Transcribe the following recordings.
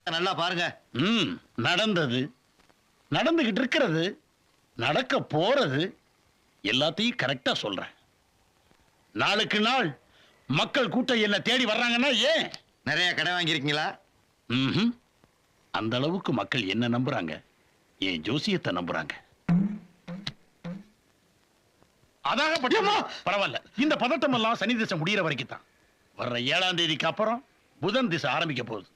நல்லா பாருங்க. நடந்தது, நடந்துகிட்டு இருக்கிறது, நடக்க போறது எல்லாத்தையும் கரெக்டா சொல்றேன். நாளுக்கு நாள் மக்கள் கூட்டம் என்ன தேடி வர்றாங்கன்னா ஏன்? நிறைய கடை வாங்கியிருக்கீங்களா? அந்த அளவுக்கு மக்கள் என்ன நம்புறாங்க, என் ஜோசியத்தை நம்புறாங்க. அதாக பரவாயில்ல. இந்த பதட்டம் எல்லாம் சனி திசை முடிகிற வரைக்கும் தான். வர்ற 7ஆம் தேதிக்கு அப்புறம் புதன் திசை ஆரம்பிக்க போகுது.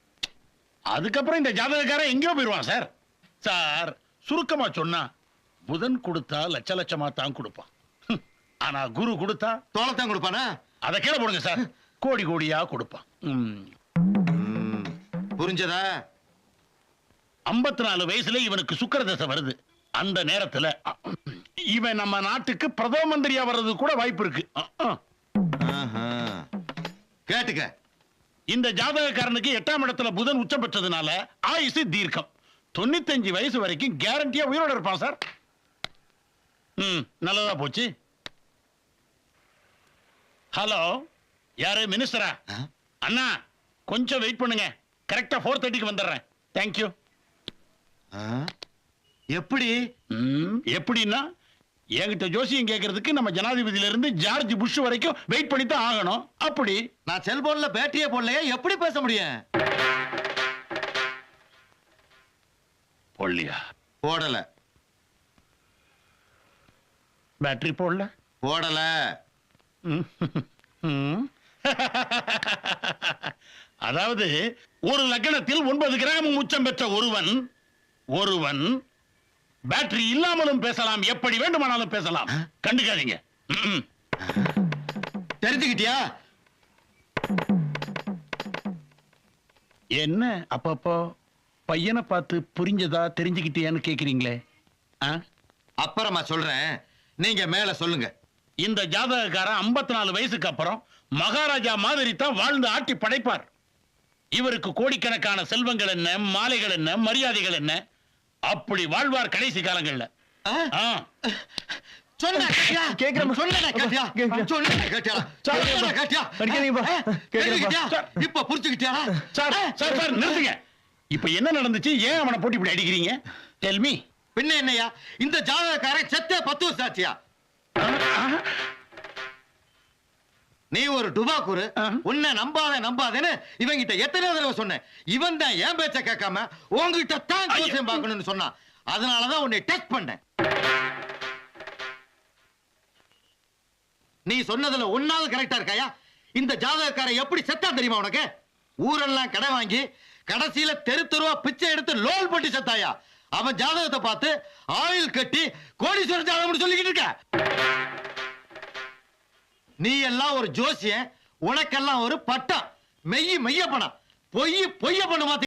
அதுக்கப்புறம் இந்த ஜாதகக்காரன் எங்கேயோ போயிடுவான் சார். சார் சுருக்கமா சொன்னா புதன் கொடுத்தா லட்ச லட்சமா தான் கொடுப்பான். ஆனா குரு கொடுத்தா தோளத்தான் கொடுப்பானா? அதை கீழே போடுங்க சார், கோடி கோடியா கொடுப்பான். புரிஞ்சதா? 54 வயசுல இவனுக்கு சுக்கிர தசை வருது. அந்த நேரத்துல இவன் நம்ம நாட்டுக்கு பிரதம மந்திரியா வர்றது கூட வாய்ப்பு இருக்கு. கேட்டுக்க. இந்த ஜாதகக்காரனுக்கு 8ஆம் இடத்துல புதன் உச்சம் பெற்றதுனால ஆயுசு தீர்க்கம். 95 வயசு வரைக்கும் கேரண்டியா உயிரோட இருப்பான் சார். நல்லதா போச்சு. ஹலோ, யாரு? மினிஸ்டரா? அண்ணா கொஞ்சம் வெயிட் பண்ணுங்க, கரெக்டா 4:30க்கு வந்துடுறேன். தேங்க்யூ. எப்படி? எப்படின்னா என்கிட்ட ஜோசியம் கேட்கறதுக்கு நம்ம ஜனாதிபதியில இருந்து ஜார்ஜ் புஷ் வரைக்கும் வெயிட் பண்ணி தான் ஆகணும். அப்படி நான் செல்போன்ல பேட்டரியே போடலையே, எப்படி பேச முடியும்? போடலையா? போடல. பேட்டரி போடல? போடல. அதாவது ஒரு லக்னத்தில் 9 கிராம் உச்சம் பெற்ற ஒருவன் பேட்டரி இல்லாமலும் பேசலாம், எப்படி வேண்டுமானாலும் பேசலாம். கண்டுக்காதீங்க. தெரிஞ்சுக்கிட்டியா? என்ன அப்பப்போ பையனை பார்த்து புரிஞ்சதா தெரிஞ்சுக்கிட்டியான்னு கேக்குறீங்களே? அப்புறமா சொல்றேன், நீங்க மேல சொல்லுங்க. இந்த ஜாதகக்காரன் 54 வயசுக்கு அப்புறம் மகாராஜா மாதிரி தான் வாழ்ந்து ஆட்டி படைப்பார். இவருக்கு கோடிக்கணக்கான செல்வங்கள் என்ன, மாலைகள் என்ன, மரியாதைகள் என்ன, அப்படி வாழ்வார் கடைசி காலங்கள்ல. இப்ப புரிஞ்சுக்கிட்டியா? நிறுத்துங்க. இப்ப என்ன நடந்துச்சு? ஏன் அவனை போட்டு இப்படி அடிக்கிறீங்க? Tell me. பின்ன என்னையா, இந்த ஜாதகக்காரன் செத்தே 10 வருஷம் ஆச்சியா? நீ ஒரு டுபாக்கூரு. உன்னை நம்பாதேன்னு இவங்கிட்ட எத்தனை தடவை சொன்னேன். இவன் தான் என் பேச்ச கேட்காம உங்ககிட்ட தான் ஜோசியம் பார்க்கணும்னு சொன்னான். அதனாலதான் உன்னை டெஸ்ட் பண்ணேன். நீ சொன்னதுல ஒன்னாவது கரெக்டா இருக்காயா? இந்த ஜாதகக்காரன் எப்படி செத்தா தெரியுமா உனக்கு? ஊரெல்லாம் கடை வாங்கி கடைசியில தெருவா பிச்சை எடுத்து லோல் போட்டு செத்தாயா? அவன் ஜாதகத்தை பார்த்து ஆயில் கட்டி கோடீஸ்வரர் ஜாதகம் சொல்லிக்கிட்டு இருக்க. நீ எல்லாம் ஒரு ஜோசியன், உனக்கெல்லாம் ஒரு பட்டம். மெய்ய பணம், பொய்ய பண்ண மாத்த